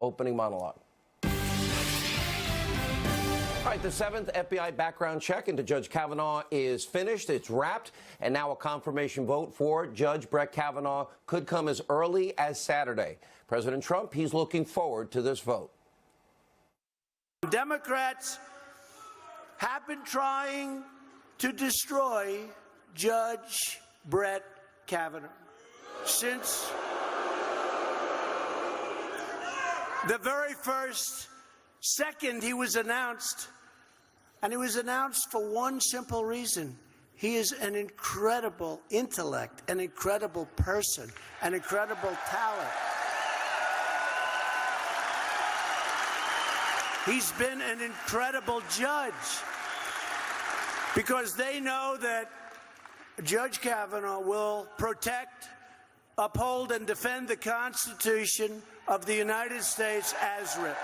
opening monologue. All right, the 7th FBI background check into Judge Kavanaugh is finished. It's wrapped. And now a confirmation vote for Judge Brett Kavanaugh could come as early as Saturday. President Trump, he's looking forward to this vote. Democrats have been trying to destroy Judge Brett Kavanaugh since the very first second he was announced. And he was announced for one simple reason. He is an incredible intellect, an incredible person, an incredible talent. He's been an incredible judge because they know that Judge Kavanaugh will protect, uphold, and defend the Constitution of the United States as written.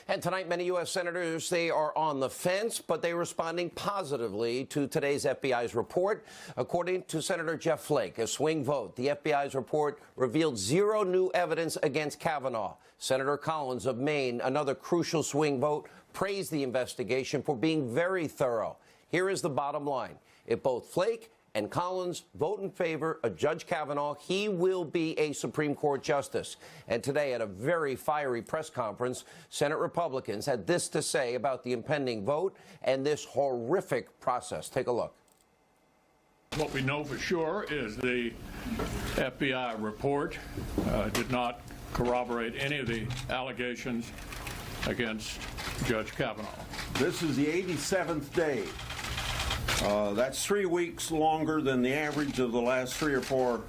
And tonight, many U.S. senators, they are on the fence, but they're responding positively to today's FBI's report. According to Senator Jeff Flake, a swing vote, the FBI's report revealed zero new evidence against Kavanaugh. Senator Collins of Maine, another crucial swing vote, praised the investigation for being very thorough. Here is the bottom line. If both Flake and Collins vote in favor of Judge Kavanaugh, he will be a Supreme Court justice. And today, at a very fiery press conference, Senate Republicans had this to say about the impending vote and this horrific process. Take a look. What we know for sure is the FBI report did not corroborate any of the allegations against Judge Kavanaugh. This is the 87th day. That's 3 weeks longer than the average of the last 3 or 4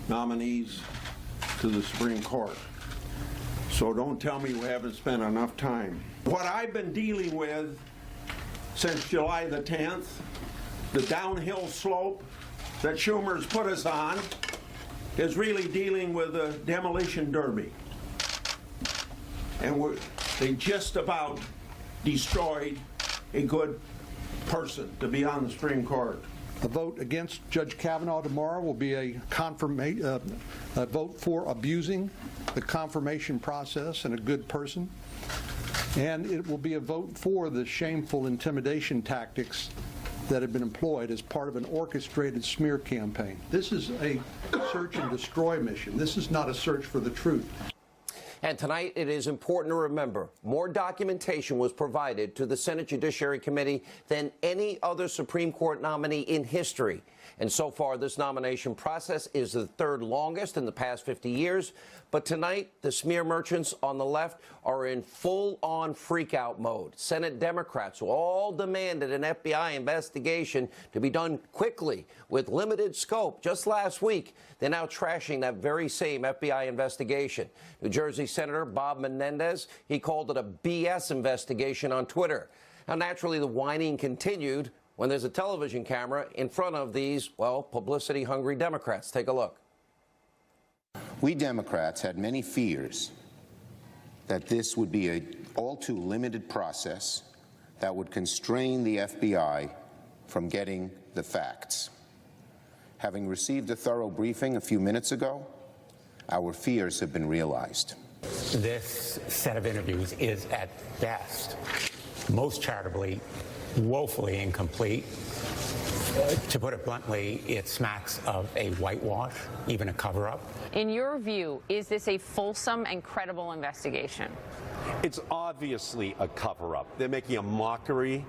nominees to the Supreme Court. So don't tell me we haven't spent enough time. What I've been dealing with since July the 10th, the downhill slope that Schumer's put us on, is really dealing with a demolition derby. And they just about destroyed a good person to be on the Supreme Court. A vote against Judge Kavanaugh tomorrow will be a vote for abusing the confirmation process and a good person. And it will be a vote for the shameful intimidation tactics that have been employed as part of an orchestrated smear campaign. This is a search and destroy mission. This is not a search for the truth. And tonight, it is important to remember, more documentation was provided to the Senate Judiciary Committee than any other Supreme Court nominee in history. And so far, this nomination process is the third longest in the past 50 years. But tonight, the smear merchants on the left are in full-on freak-out mode. Senate Democrats, who all demanded an FBI investigation to be done quickly with limited scope just last week, they're now trashing that very same FBI investigation. New Jersey Senator Bob Menendez, he called it a BS investigation on Twitter. Now, naturally, the whining continued when there's a television camera in front of these, well, publicity-hungry Democrats. Take a look. We Democrats had many fears that this would be an all-too limited process that would constrain the FBI from getting the facts. Having received a thorough briefing a few minutes ago, our fears have been realized. This set of interviews is, at best, most charitably, woefully incomplete. To put it bluntly, it smacks of a whitewash, even a cover-up. In your view, is this a fulsome and credible investigation? It's obviously a cover-up. They're making a mockery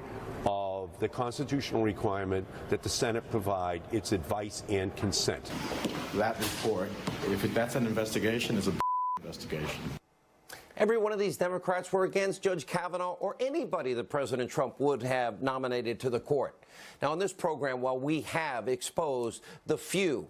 of the constitutional requirement that the Senate provide its advice and consent. That report, if that's an investigation, is a investigation. Every one of these Democrats were against Judge Kavanaugh or anybody that President Trump would have nominated to the court. Now, in this program, while we have exposed the few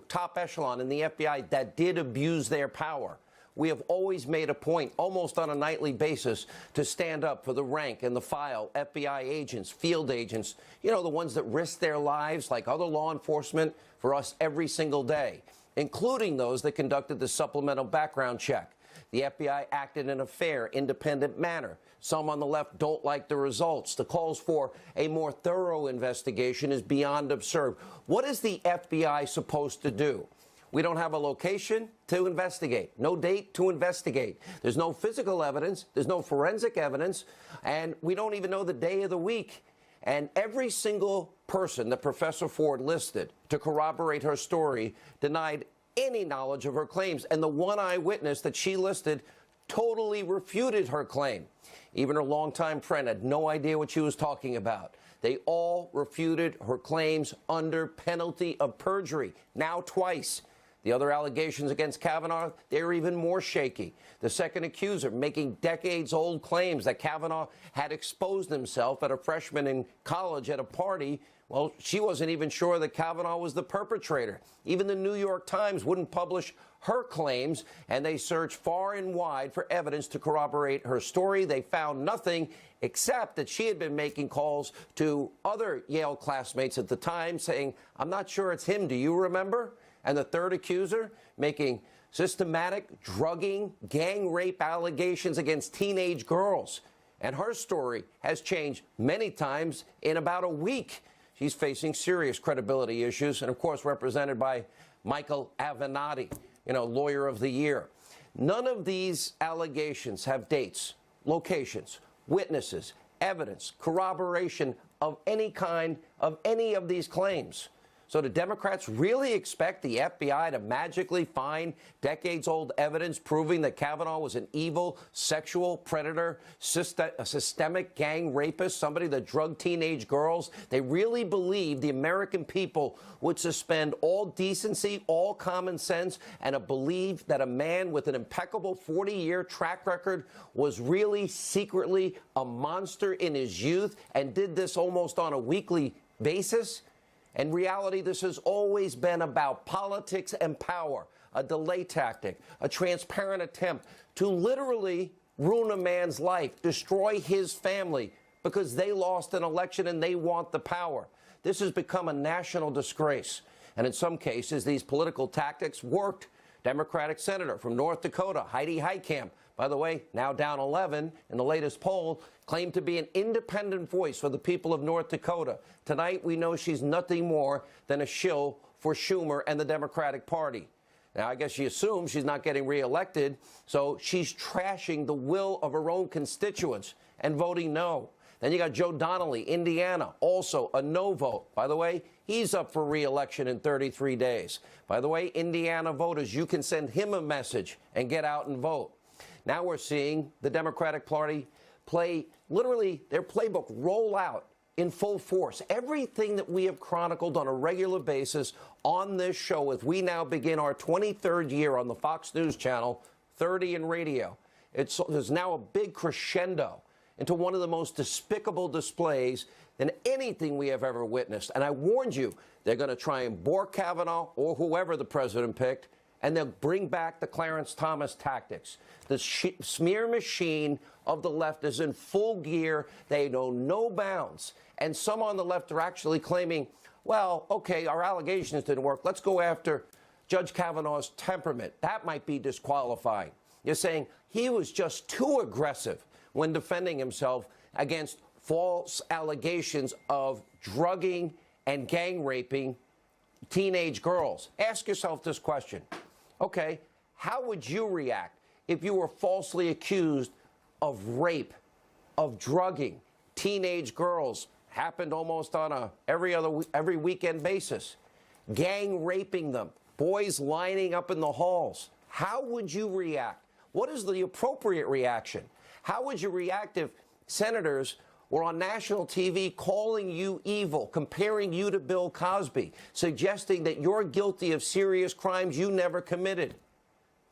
top echelon in the FBI that did abuse their power, we have always made a point, almost on a nightly basis, to stand up for the rank and the file FBI agents, field agents, you know, the ones that risk their lives like other law enforcement for us every single day, including those that conducted the supplemental background check. The FBI acted in a fair, independent manner. Some on the left don't like the results. The calls for a more thorough investigation is beyond absurd. What is the FBI supposed to do? We don't have a location to investigate, no date to investigate. There's no physical evidence, there's no forensic evidence, and we don't even know the day of the week. And every single person that Professor Ford listed to corroborate her story denied any knowledge of her claims. And the one eyewitness that she listed totally refuted her claim. Even her longtime friend had no idea what she was talking about. They all refuted her claims under penalty of perjury, now twice. The other allegations against Kavanaugh, they're even more shaky. The second accuser making decades-old claims that Kavanaugh had exposed himself at a freshman in college at a party. Well, she wasn't even sure that Kavanaugh was the perpetrator. Even the New York Times wouldn't publish her claims, and they searched far and wide for evidence to corroborate her story. They found nothing except that she had been making calls to other Yale classmates at the time saying, "I'm not sure it's him. Do you remember?" And the third accuser making systematic drugging, gang rape allegations against teenage girls. And her story has changed many times in about a week. She's facing serious credibility issues, and of course represented by Michael Avenatti, Lawyer of the Year. None of these allegations have dates, locations, witnesses, evidence, corroboration of any kind of any of these claims. So do Democrats really expect the FBI to magically find decades-old evidence proving that Kavanaugh was an evil sexual predator, a systemic gang rapist, somebody that drugged teenage girls? They really believe the American people would suspend all decency, all common sense, and believe that a man with an impeccable 40-year track record was really secretly a monster in his youth and did this almost on a weekly basis? In reality, this has always been about politics and power, a delay tactic, a transparent attempt to literally ruin a man's life, destroy his family because they lost an election and they want the power. This has become a national disgrace. And in some cases, these political tactics worked. Democratic Senator from North Dakota, Heidi Heitkamp, by the way, now down 11 in the latest poll, claimed to be an independent voice for the people of North Dakota. Tonight, we know she's nothing more than a shill for Schumer and the Democratic Party. Now, I guess she assumes she's not getting reelected, so she's trashing the will of her own constituents and voting no. Then you got Joe Donnelly, Indiana, also a no vote. By the way, he's up for re-election in 33 days. By the way, Indiana voters, you can send him a message and get out and vote. Now we're seeing the Democratic Party play literally their playbook roll out in full force. Everything that we have chronicled on a regular basis on this show, as we now begin our 23rd year on the Fox News channel, 30 in radio. There's now a big crescendo into one of the most despicable displays than anything we have ever witnessed. And I warned you, they're going to try and bore Kavanaugh or whoever the president picked, and they'll bring back the Clarence Thomas tactics. The smear machine of the left is in full gear. They know no bounds. And some on the left are actually claiming, well, okay, our allegations didn't work. Let's go after Judge Kavanaugh's temperament. That might be disqualifying. You're saying he was just too aggressive when defending himself against false allegations of drugging and gang raping teenage girls. Ask yourself this question. Okay, how would you react if you were falsely accused of rape, of drugging teenage girls? Happened almost on a every weekend basis. Gang raping them, boys lining up in the halls. How would you react? What is the appropriate reaction? How would you react if senators were on national TV calling you evil, comparing you to Bill Cosby, suggesting that you're guilty of serious crimes you never committed?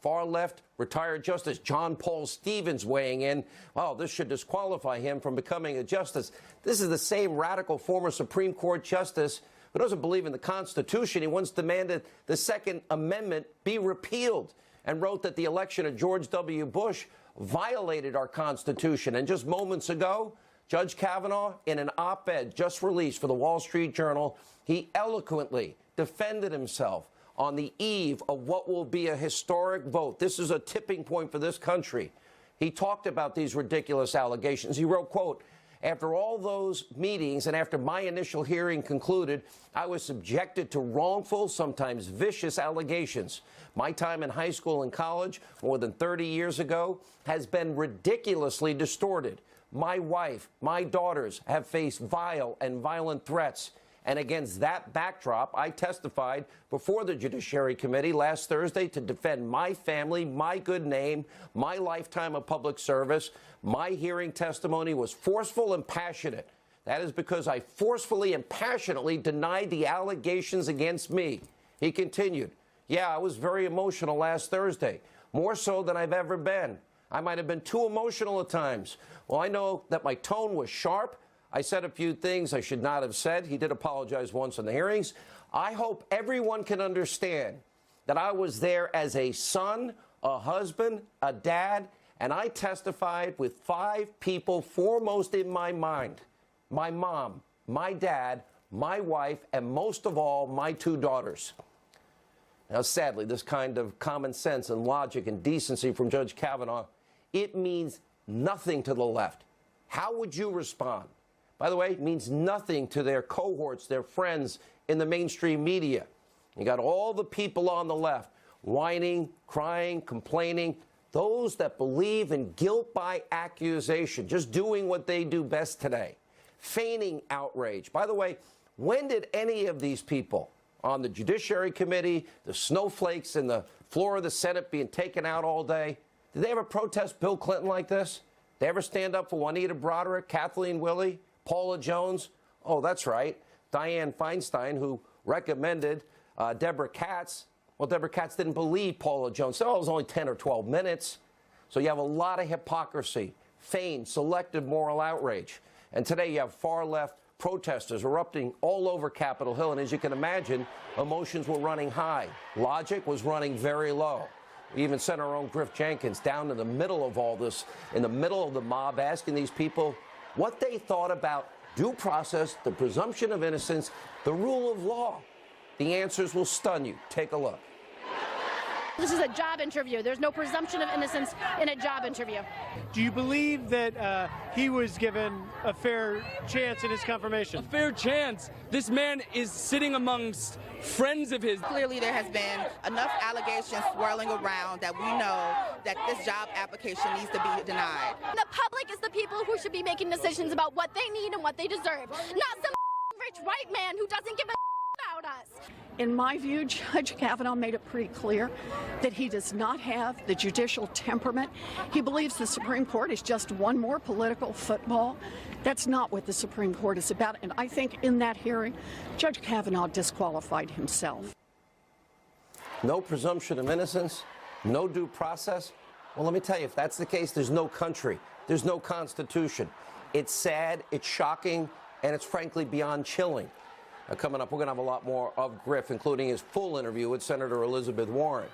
Far left, retired Justice John Paul Stevens weighing in, well, this should disqualify him from becoming a justice. This is the same radical former Supreme Court justice who doesn't believe in the Constitution. He once demanded the Second Amendment be repealed and wrote that the election of George W. Bush violated our Constitution. And just moments ago, Judge Kavanaugh, in an op-ed just released for the Wall Street Journal, he eloquently defended himself on the eve of what will be a historic vote. This is a tipping point for this country. He talked about these ridiculous allegations. He wrote, quote, After all those meetings and after my initial hearing concluded, I was subjected to wrongful, sometimes vicious allegations. My time in high school and college, more than 30 years ago, has been ridiculously distorted. My wife, my daughters have faced vile and violent threats. And against that backdrop, I testified before the Judiciary Committee last Thursday to defend my family, my good name, my lifetime of public service. My hearing testimony was forceful and passionate. That is because I forcefully and passionately denied the allegations against me. He continued, yeah, I was very emotional last Thursday, more so than I've ever been. I might have been too emotional at times. Well, I know that my tone was sharp. I said a few things I should not have said. He did apologize once in the hearings. I hope everyone can understand that I was there as a son, a husband, a dad, and I testified with 5 people foremost in my mind: my mom, my dad, my wife, and most of all, my 2 daughters. Now, sadly, this kind of common sense and logic and decency from Judge Kavanaugh, it means nothing to the left. How would you respond? By the way, it means nothing to their cohorts, their friends in the mainstream media. You got all the people on the left whining, crying, complaining, those that believe in guilt by accusation, just doing what they do best today, feigning outrage. By the way, when did any of these people on the Judiciary Committee, the snowflakes in the floor of the Senate being taken out all day, did they ever protest Bill Clinton like this? Did they ever stand up for Juanita Broderick, Kathleen Willey, Paula Jones? Oh, that's right, Dianne Feinstein, who recommended Deborah Katz. Well, Deborah Katz didn't believe Paula Jones. So it was only 10 or 12 minutes. So you have a lot of hypocrisy, feigned, selective moral outrage. And today you have far-left protesters erupting all over Capitol Hill. And as you can imagine, emotions were running high. Logic was running very low. We even sent our own Griff Jenkins down in the middle of all this, in the middle of the mob, asking these people what they thought about due process, the presumption of innocence, the rule of law. The answers will stun you. Take a look. This is a job interview. There's no presumption of innocence in a job interview. Do you believe that he was given a fair chance in his confirmation? A fair chance? This man is sitting amongst friends of his. Clearly there has been enough allegations swirling around that we know that this job application needs to be denied. The public is the people who should be making decisions about what they need and what they deserve, not some rich white man who doesn't give a about us. In my view, Judge Kavanaugh made it pretty clear that he does not have the judicial temperament. He believes the Supreme Court is just one more political football. That's not what the Supreme Court is about. And I think in that hearing, Judge Kavanaugh disqualified himself. No presumption of innocence, no due process. Well, let me tell you, if that's the case, there's no country, there's no Constitution. It's sad, it's shocking, and it's frankly beyond chilling. Coming up, we're going to have a lot more of Griff, including his full interview with Senator Elizabeth Warren.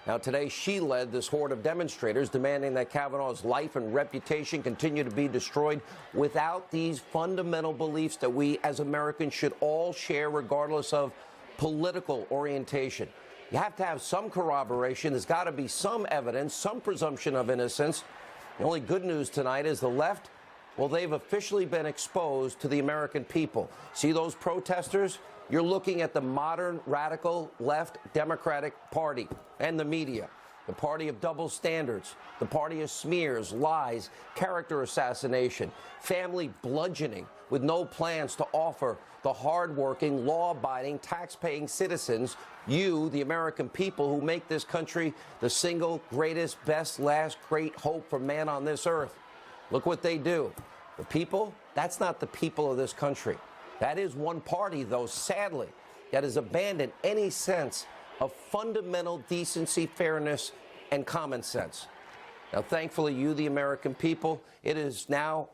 Now, today, she led this horde of demonstrators demanding that Kavanaugh's life and reputation continue to be destroyed without these fundamental beliefs that we as Americans should all share regardless of political orientation. You have to have some corroboration. There's got to be some evidence, some presumption of innocence. The only good news tonight is the left, well, they've officially been exposed to the American people. See those protesters? You're looking at the modern, radical, left Democratic Party and the media, the party of double standards, the party of smears, lies, character assassination, family bludgeoning, with no plans to offer the hardworking, law-abiding, tax-paying citizens, you, the American people who make this country the single greatest, best, last great hope for man on this earth. Look what they do. The people, that's not the people of this country. That is one party, though, sadly, that has abandoned any sense of fundamental decency, fairness, and common sense. Now, thankfully, you, the American people, it has now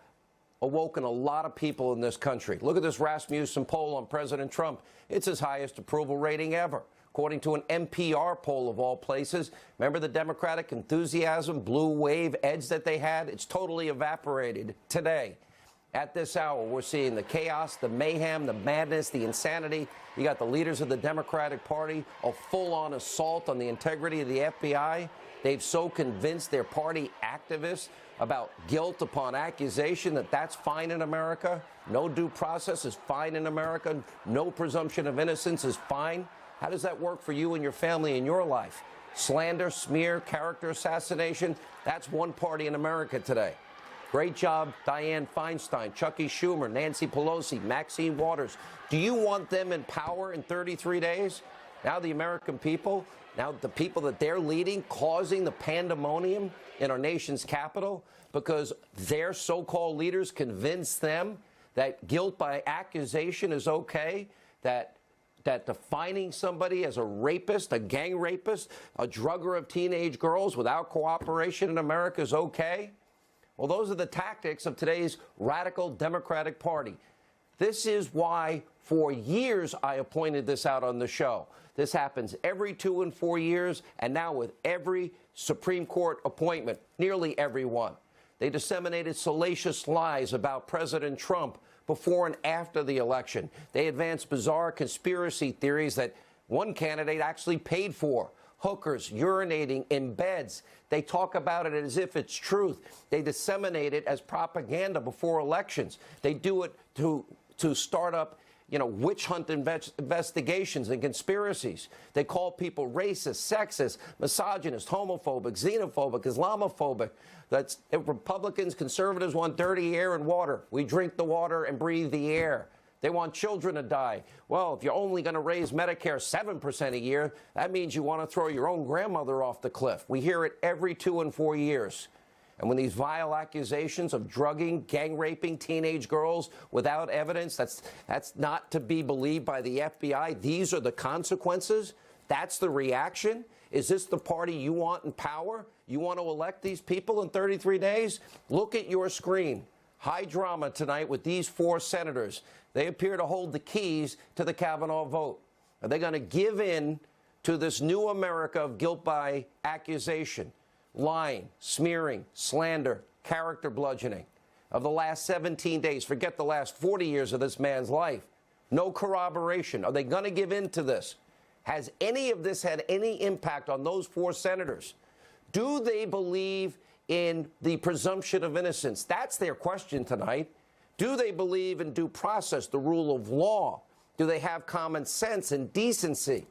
awoken a lot of people in this country. Look at this Rasmussen poll on President Trump. It's his highest approval rating ever, according to an NPR poll of all places. Remember the Democratic enthusiasm, blue wave edge that they had? It's totally evaporated today. At this hour, we're seeing the chaos, the mayhem, the madness, the insanity. You got the leaders of the Democratic Party, a full-on assault on the integrity of the FBI. They've so convinced their party activists about guilt upon accusation that that's fine in America. No due process is fine in America. No presumption of innocence is fine. How does that work for you and your family in your life? Slander, smear, character assassination, that's one party in America today. Great job, Dianne Feinstein, Chucky Schumer, Nancy Pelosi, Maxine Waters. Do you want them in power in 33 days? Now the American people, now the people that they're leading, causing the pandemonium in our nation's capital because their so-called leaders convince them that guilt by accusation is okay, that defining somebody as a rapist, a gang rapist, a drugger of teenage girls without cooperation in America is okay? Well, those are the tactics of today's radical Democratic Party. This is why, for years, I pointed this out on the show. This happens every 2 and 4 years, and now with every Supreme Court appointment, nearly every one. They disseminated salacious lies about President Trump before and after the election. They advanced bizarre conspiracy theories that one candidate actually paid for. Hookers urinating in beds. They talk about it as if it's truth. They disseminate it as propaganda before elections. They do it to start up, witch hunt investigations and conspiracies. They call people racist, sexist, misogynist, homophobic, xenophobic, Islamophobic. That's Republicans, conservatives want dirty air and water. We drink the water and breathe the air. They want children to die. Well, if you're only going to raise Medicare 7% a year, that means you want to throw your own grandmother off the cliff. We hear it every 2 and 4 years. And when these vile accusations of drugging, gang raping teenage girls without evidence, that's not to be believed by the FBI. These are the consequences. That's the reaction. Is this the party you want in power? You want to elect these people in 33 days? Look at your screen. High drama tonight with these 4 senators. They appear to hold the keys to the Kavanaugh vote. Are they going to give in to this new America of guilt by accusation, lying, smearing, slander, character bludgeoning of the last 17 days? Forget the last 40 years of this man's life. No corroboration. Are they going to give in to this? Has any of this had any impact on those 4 senators? Do they believe in the presumption of innocence? That's their question tonight. Do they believe in due process, the rule of law? Do they have common sense and decency?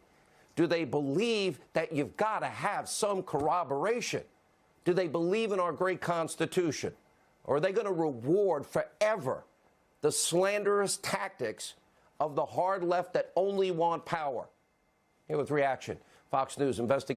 Do they believe that you've got to have some corroboration? Do they believe in our great Constitution? Or are they going to reward forever the slanderous tactics of the hard left that only want power? Here with reaction, Fox News investigator